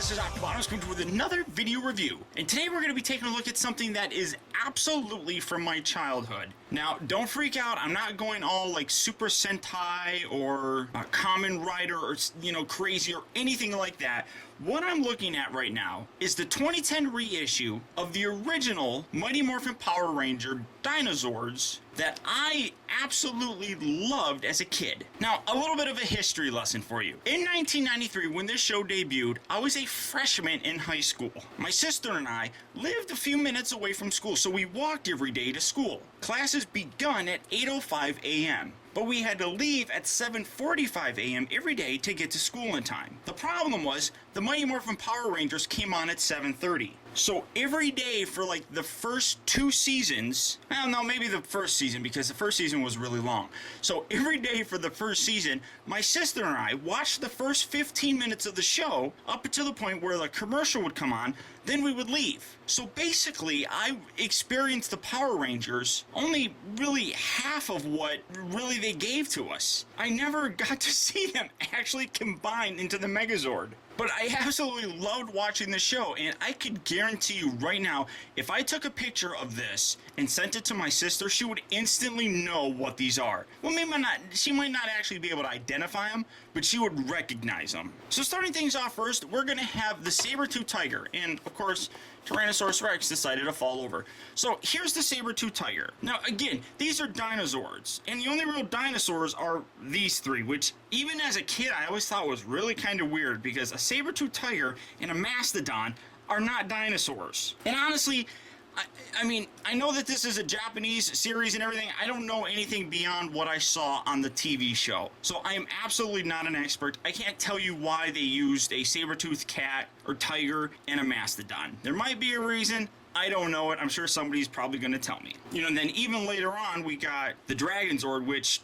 this is Optibotimus coming with another video review. And today we're going to be taking a look at something that is absolutely from my childhood. Now, don't freak out, I'm not going all like Super Sentai or Kamen Rider or, crazy or anything like that. What I'm looking at right now is the 2010 reissue of the original Mighty Morphin Power Ranger Dinozords that I absolutely loved as a kid. Now, a little bit of a history lesson for you. In 1993, when this show debuted, I was a freshman in high school. My sister and I lived a few minutes away from school, so we walked every day to school. Classes begun at 8:05 a.m. but we had to leave at 7:45 a.m. every day to get to school in time. The problem was, the Mighty Morphin Power Rangers came on at 7:30. So every day for like the first 2 seasons, well, no, maybe the first season, because the first season was really long. So every day for the first season, my sister and I watched the first 15 minutes of the show up until the point where the commercial would come on, then we would leave. So basically, I experienced the Power Rangers only really half of what really they gave to us. I never got to see them actually combined into the Megazord. But I absolutely loved watching the show, and I could guarantee you right now, if I took a picture of this and sent it to my sister, she would instantly know what these are. Well, maybe not, she might not actually be able to identify them, but she would recognize them. So starting things off first, we're going to have the saber-tooth tiger, and of course, Tyrannosaurus Rex decided to fall over. So here's the saber-tooth tiger. Now again, these are Dinozords, and the only real dinosaurs are these 3, which even as a kid I always thought was really kind of weird, because a saber-tooth tiger and a mastodon are not dinosaurs. And honestly, I mean, I know that this is a Japanese series and everything. I don't know anything beyond what I saw on the TV show. So I am absolutely not an expert. I can't tell you why they used a saber-toothed cat or tiger and a mastodon. There might be a reason. I don't know it. I'm sure somebody's probably going to tell me. And then even later on, we got the Dragon Zord, which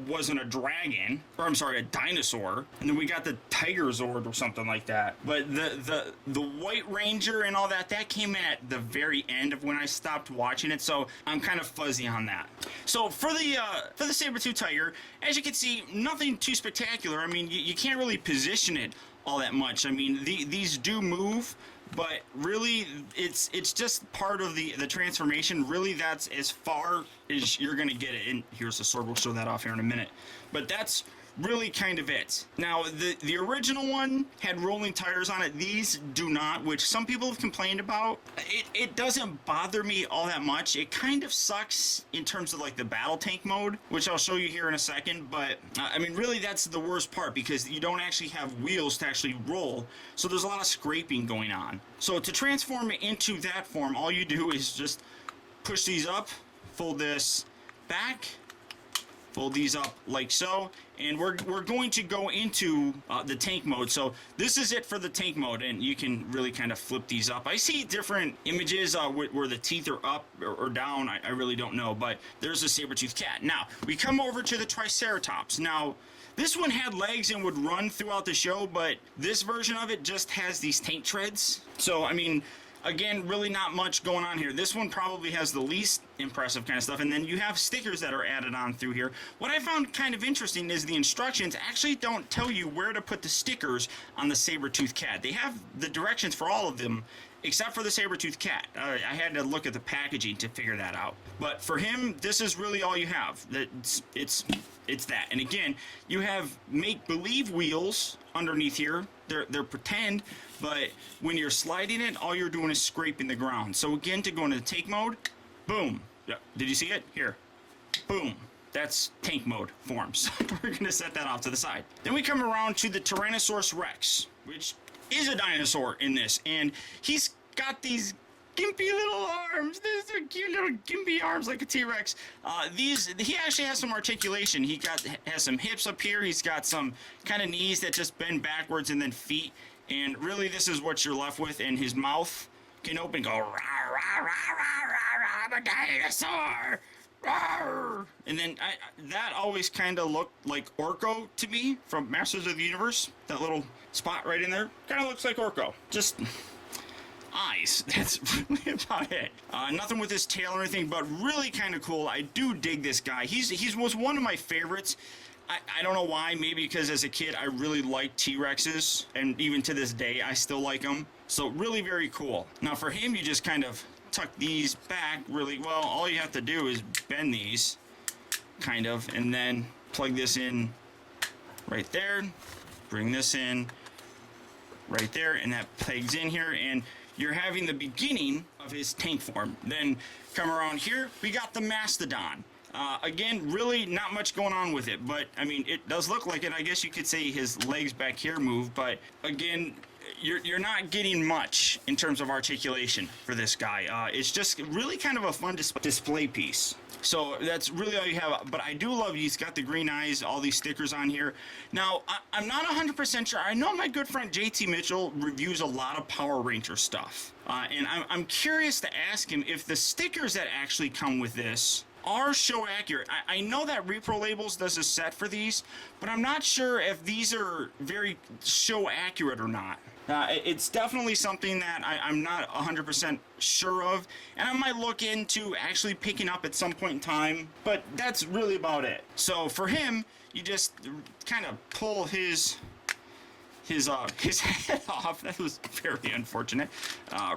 wasn't a dragon, or I'm sorry, a dinosaur. And then we got the Tiger Zord or something like that. But the White Ranger and all that, that came in at the very end of when I stopped watching it. So I'm kind of fuzzy on that. So for the saber-tooth tiger, as you can see, nothing too spectacular. I mean, you can't really position it all that much. I mean, these do move, but really it's just part of the transformation. Really, that's as far as you're gonna get it. And here's the sword, we'll show that off here in a minute, but that's really kind of it. Now the original one had rolling tires on it. These do not, which some people have complained about. It doesn't bother me all that much. It kind of sucks in terms of like the battle tank mode, which I'll show you here in a second, but I mean, really that's the worst part, because you don't actually have wheels to actually roll, so there's a lot of scraping going on. So to transform it into that form, all you do is just push these up, fold this back, fold these up like so, and we're going to go into the tank mode. So this is it for the tank mode, and you can really kind of flip these up. I see different images where the teeth are up or down. I really don't know, but there's a saber-toothed cat. Now we come over to the Triceratops. Now this one had legs and would run throughout the show, but this version of it just has these tank treads. So I mean, again, really not much going on here. This one probably has the least impressive kind of stuff, and then you have stickers that are added on through here. What I found kind of interesting is the instructions actually don't tell you where to put the stickers on the saber-tooth cat. They have the directions for all of them, except for the saber-tooth cat. I had to look at the packaging to figure that out. But for him, this is really all you have. It's that. And again, you have make-believe wheels underneath here. They're pretend, but when you're sliding it, all you're doing is scraping the ground. So again, to go into the tank mode, boom. Yeah. Did you see it? Here. Boom. That's tank mode forms. We're going to set that off to the side. Then we come around to the Tyrannosaurus Rex, which is a dinosaur in this, and he's got these gimpy little arms. These are cute little gimpy arms like a T-Rex. He actually has some articulation. He has some hips up here. He's got some kind of knees that just bend backwards, and then feet. And really, this is what you're left with. And his mouth can open and go, rah, rah, rah, rah, rah, I'm a dinosaur. Rawr. And then that always kind of looked like Orko to me from Masters of the Universe. That little spot right in there kind of looks like Orko. Just eyes. That's really about it. Nothing with his tail or anything, but really kind of cool. I do dig this guy. He was one of my favorites I don't know why. Maybe because as a kid I really liked T-Rexes, and even to this day I still like them. So really very cool. Now for him, you just kind of tuck these back really well. All you have to do is bend these, kind of, and then plug this in right there. Bring this in right there, and that pegs in here, and you're having the beginning of his tank form. Then come around here, we got the Mastodon. Again, really not much going on with it, but I mean, it does look like it. I guess you could say his legs back here move, but again, you're not getting much in terms of articulation for this guy. It's just really kind of a fun display piece. So that's really all you have. But I do love he's got the green eyes, all these stickers on here. Now, I'm not 100% sure. I know my good friend JT Mitchell reviews a lot of Power Ranger stuff. And I'm curious to ask him if the stickers that actually come with this are show accurate. I know that Repro Labels does a set for these, but I'm not sure if these are very show accurate or not. It's definitely something that I'm not 100% sure of, and I might look into actually picking up at some point in time, but that's really about it. So for him, you just kind of pull his head off. That was very unfortunate.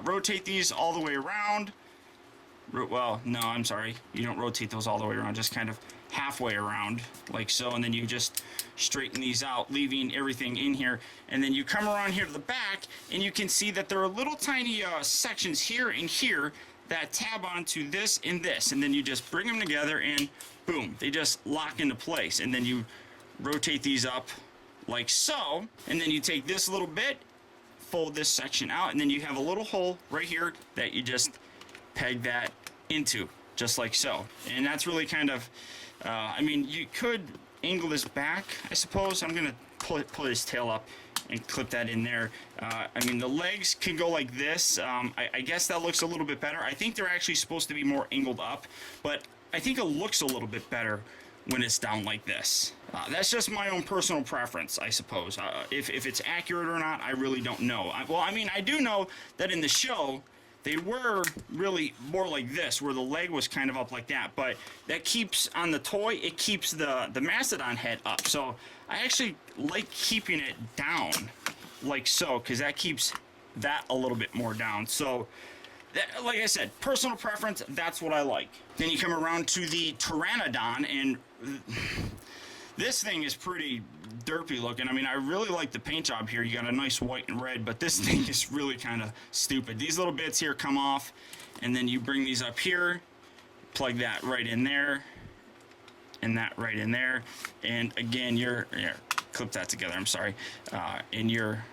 Rotate these all the way around. Well, no, I'm sorry. You don't rotate those all the way around, just kind of halfway around, like so, and then you just straighten these out, leaving everything in here, and then you come around here to the back, and you can see that there are little tiny sections here and here that tab onto this and this, and then you just bring them together, and boom, they just lock into place, and then you rotate these up like so, and then you take this little bit, fold this section out, and then you have a little hole right here that you just peg that into, just like so. And that's really kind of, I mean, you could angle this back, I suppose. I'm gonna pull his tail up and clip that in there. I mean, the legs can go like this. I guess that looks a little bit better. I think they're actually supposed to be more angled up, but I think it looks a little bit better when it's down like this. That's just my own personal preference, I suppose. If it's accurate or not, I really don't know. Well, I mean, I do know that in the show, they were really more like this, where the leg was kind of up like that, but that keeps, on the toy, it keeps the Mastodon head up. So I actually like keeping it down like so, because that keeps that a little bit more down. So that, like I said, personal preference, that's what I like. Then you come around to the Pteranodon, and this thing is pretty derpy looking. I mean, I really like the paint job here. You got a nice white and red, but this thing is really kind of stupid. These little bits here come off, and then you bring these up here, plug that right in there, and that right in there, and again, clip that together, I'm sorry, and you're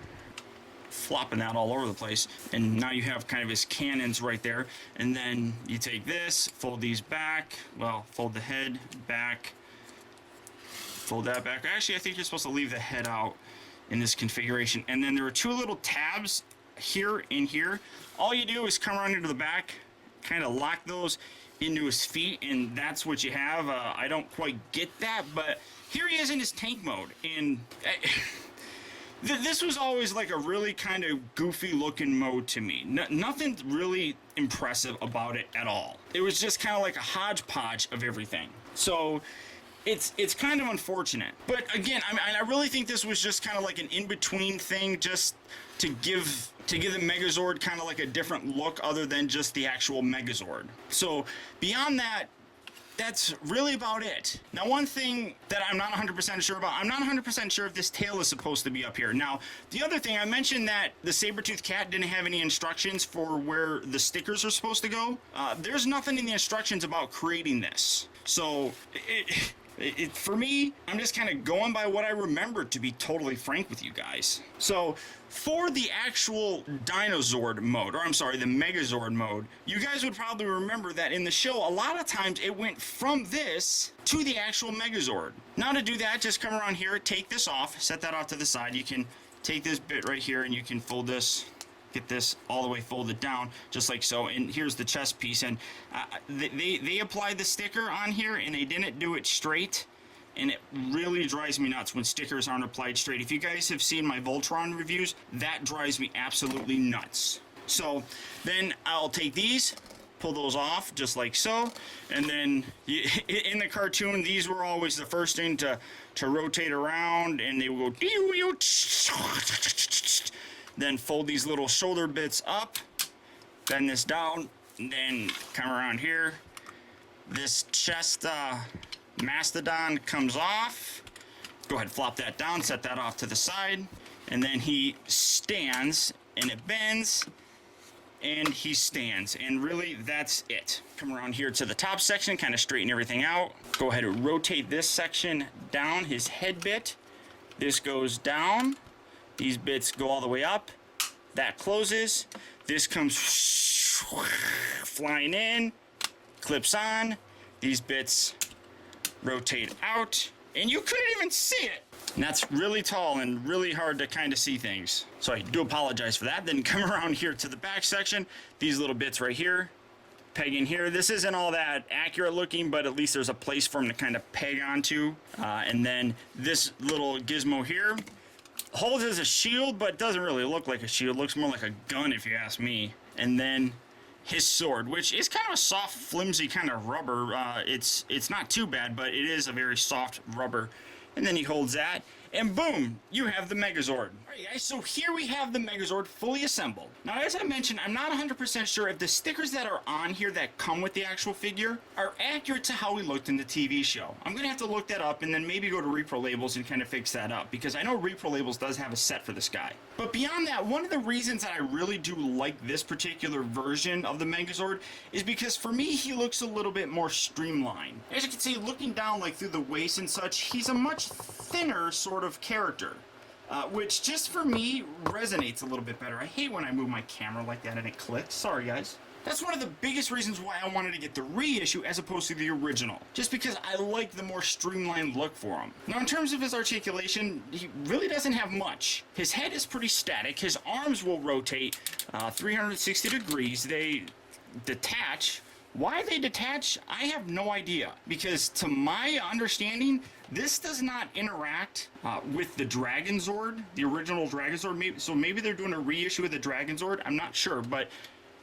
flopping that all over the place, and now you have kind of his cannons right there, and then you take this, fold these back, well, fold the head back, fold that back. Actually, I think you're supposed to leave the head out in this configuration. And then there are two little tabs here and here. All you do is come around into the back, kind of lock those into his feet, and that's what you have. I don't quite get that, but here he is in his tank mode. And this was always like a really kind of goofy looking mode to me. Nothing really impressive about it at all. It was just kind of like a hodgepodge of everything. So it's kind of unfortunate. But again, I really think this was just kind of like an in-between thing, just to give the Megazord kind of like a different look other than just the actual Megazord. So beyond that, that's really about it. Now, one thing that I'm not 100% sure about, I'm not 100% sure if this tail is supposed to be up here. Now, the other thing, I mentioned that the saber-toothed cat didn't have any instructions for where the stickers are supposed to go. There's nothing in the instructions about creating this. So, for me, I'm just kind of going by what I remember, to be totally frank with you guys. So, for the actual Dinozord mode, or I'm sorry, the Megazord mode, you guys would probably remember that in the show, a lot of times it went from this to the actual Megazord. Now to do that, just come around here, take this off, set that off to the side. You can take this bit right here and you can fold this, get this all the way folded down, just like so. And here's the chest piece, and they applied the sticker on here and they didn't do it straight, and it really drives me nuts when stickers aren't applied straight. If you guys have seen my Voltron reviews, that drives me absolutely nuts. So then I'll take these, pull those off just like so. And then in the cartoon, these were always the first thing to rotate around, and they would go, then fold these little shoulder bits up, bend this down, and then come around here. This chest mastodon comes off. Go ahead, flop that down, set that off to the side, and then he stands, and it bends, and he stands, and really that's it. Come around here to the top section, kind of straighten everything out. Go ahead and rotate this section down, his head bit. This goes down, these bits go all the way up, that closes, this comes flying in, clips on, these bits rotate out, and you couldn't even see it. And that's really tall and really hard to kind of see things. So I do apologize for that. Then come around here to the back section. These little bits right here, peg in here. This isn't all that accurate looking, but at least there's a place for them to kind of peg onto. And then this little gizmo here holds as a shield, but doesn't really look like a shield. It looks more like a gun if you ask me. And then his sword, which is kind of a soft, flimsy kind of rubber. It's not too bad, but it is a very soft rubber. And then he holds that, and boom, you have the Megazord. Alright guys, so here we have the Megazord fully assembled. Now as I mentioned, I'm not 100% sure if the stickers that are on here that come with the actual figure are accurate to how he looked in the TV show. I'm gonna have to look that up and then maybe go to Repro Labels and kind of fix that up, because I know Repro Labels does have a set for this guy. But beyond that, one of the reasons that I really do like this particular version of the Megazord is because for me, he looks a little bit more streamlined. As you can see, looking down like through the waist and such, he's a much thinner sort of character. Which just for me resonates a little bit better. I hate when I move my camera like that and it clicks. Sorry guys. That's one of the biggest reasons why I wanted to get the reissue as opposed to the original. Just because I like the more streamlined look for him. Now in terms of his articulation, he really doesn't have much. His head is pretty static. His arms will rotate 360 degrees. They detach. Why they detach, I have no idea. Because to my understanding, this does not interact with the Dragon Zord, the original Dragon Zord. So maybe they're doing a reissue of the Dragon Zord. I'm not sure, but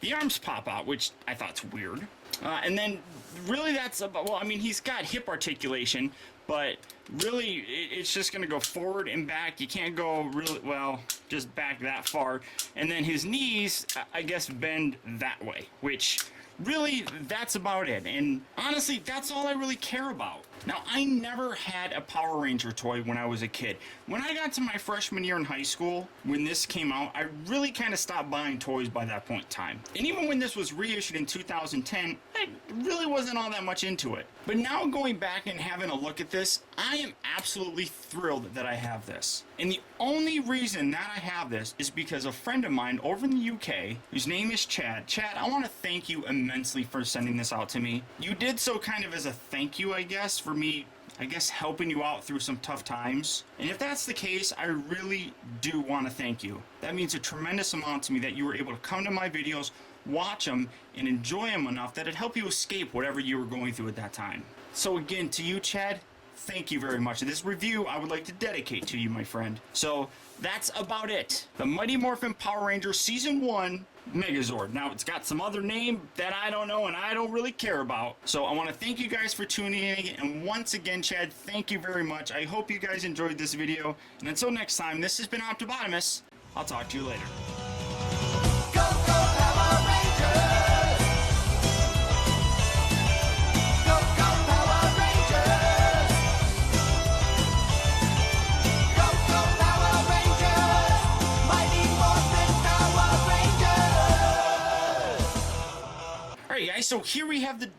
the arms pop out, which I thought's weird. And then really that's about, well, I mean, he's got hip articulation, but really it's just going to go forward and back. You can't go really, well, just back that far. And then his knees, I guess, bend that way, which really, that's about it. And honestly, that's all I really care about. Now, I never had a Power Ranger toy when I was a kid. When I got to my freshman year in high school, when this came out, I really kind of stopped buying toys by that point in time. And even when this was reissued in 2010, I really wasn't all that much into it. But now going back and having a look at this, I am absolutely thrilled that I have this. And the only reason that I have this is because a friend of mine over in the UK, whose name is Chad. Chad, I want to thank you immensely for sending this out to me. You did so kind of as a thank you, I guess, for me, I guess, helping you out through some tough times. And if that's the case, I really do want to thank you. That means a tremendous amount to me that you were able to come to my videos, watch them, and enjoy them enough that it helped you escape whatever you were going through at that time. So again, to you, Chad, thank you very much. This review I would like to dedicate to you, my friend. So that's about it. The Mighty Morphin Power Ranger Season 1 Megazord. Now, it's got some other name that I don't know and I don't really care about. So I want to thank you guys for tuning in. And once again, Chad, thank you very much. I hope you guys enjoyed this video. And until next time, this has been Optibotimus. I'll talk to you later. Go, go, Power Rangers! Go, go, Power Rangers! Go, go, Power Rangers! Mighty Morphin Power Rangers! Alright guys, so here we have the